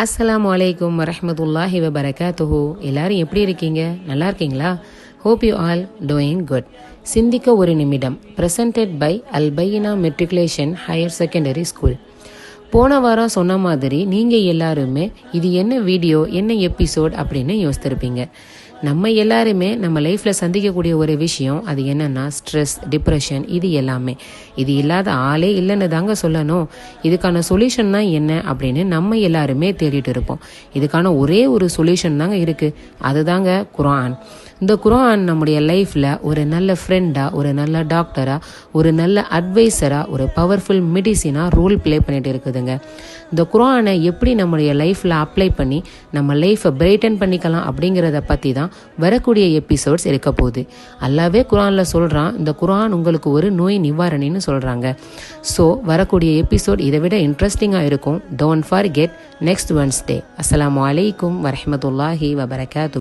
அஸ்ஸலாமு அலைக்கும் வரஹ்மத்துல்லாஹி வபரகாத்துஹு. எல்லாரும் எப்படி இருக்கீங்க? நல்லா இருக்கீங்களா? Hope you all doing good. சிந்திக்க ஒரு நிமிடம் presented by Albina matriculation higher secondary school. போன வாரம் சொன்ன மாதிரி நீங்கள் எல்லாருமே இது என்ன வீடியோ என்ன எபிசோட் அப்படின்னு யோசித்திருப்பீங்க. நம்ம எல்லாருமே நம்ம லைஃப்பில் சந்திக்கக்கூடிய ஒரு விஷயம் அது என்னென்னா ஸ்ட்ரெஸ், டிப்ரெஷன். இது எல்லாமே இது இல்லாத ஆளே இல்லைன்னு தாங்க சொல்லணும். இதுக்கான சொல்யூஷன் தான் என்ன அப்படின்னு நம்ம எல்லாருமே தேடிட்டு இருப்போம். இதுக்கான ஒரே ஒரு சொல்யூஷன் தாங்க இருக்குது, அதுதாங்க குர்ஆன். இந்த குர்ஆன் நம்முடைய லைஃப்பில் ஒரு நல்ல ஃப்ரெண்டாக, ஒரு நல்ல டாக்டராக, ஒரு நல்ல அட்வைசராக, ஒரு பவர்ஃபுல் மெடிசினாக ரோல் ப்ளே பண்ணிட்டு இருக்குதுங்க. இந்த குர்ஆனை எப்படி நம்முடைய லைஃப்பில் அப்ளை பண்ணி நம்ம லைஃப்பை பிரைட்டன் பண்ணிக்கலாம் அப்படிங்கிறத பற்றி தான் வரக்கூடிய எபிசோட்ஸ் இருக்க போகுது. அல்லாவே குர்ஆனில் சொல்கிறான், இந்த குர்ஆன் உங்களுக்கு ஒரு நோய் நிவாரணின்னு சொல்கிறாங்க. ஸோ வரக்கூடிய எபிசோட் இதை விட இன்ட்ரெஸ்டிங்காக இருக்கும். Don't forget next Wednesday. அஸ்ஸலாமு அலைக்கும் வரஹ்மத்துல்லாஹி வபரகாத்துஹு.